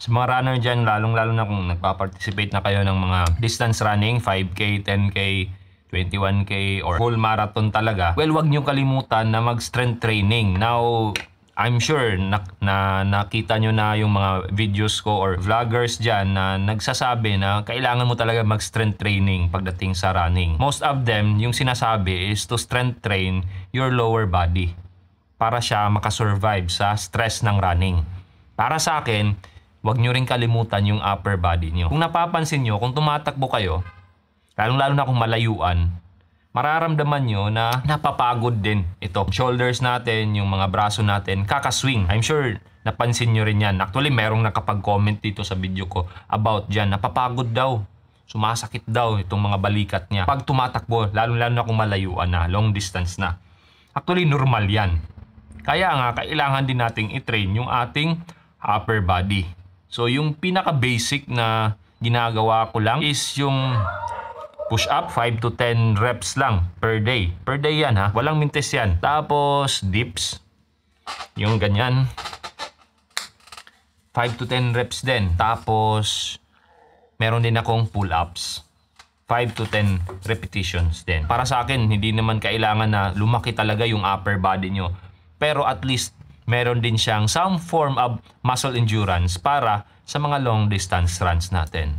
Sa mga runner dyan, lalong-lalo na kung nagpa-participate na kayo ng mga distance running, 5K, 10K, 21K, or full marathon talaga, well, wag nyo kalimutan na mag-strength training. Now, I'm sure na nakita nyo na yung mga videos ko or vloggers dyan na nagsasabi na kailangan mo talaga mag-strength training pagdating sa running. Most of them, yung sinasabi is to strength train your lower body para siya makasurvive sa stress ng running. Para sa akin, wag nyo rin kalimutan yung upper body nyo. Kung napapansin nyo, kung tumatakbo kayo, lalong-lalo na kung malayuan, mararamdaman nyo na napapagod din ito. Shoulders natin, yung mga braso natin, kakaswing. I'm sure napansin nyo rin yan. Actually, merong nakapag-comment dito sa video ko about dyan. Napapagod daw. Sumasakit daw itong mga balikat niya. Pag tumatakbo, lalong-lalo na kung malayuan na, long distance na. Actually, normal yan. Kaya nga, kailangan din nating i-train yung ating upper body. So, yung pinaka-basic na ginagawa ko lang is yung push up, 5 to 10 reps lang per day. Per day yan ha, walang mintes yan. Tapos dips, yung ganyan, 5 to 10 reps din. Tapos meron din akong pull-ups, 5 to 10 repetitions din. Para sa akin, hindi naman kailangan na lumaki talaga yung upper body nyo. Pero at least meron din siyang some form of muscle endurance para sa mga long distance runs natin.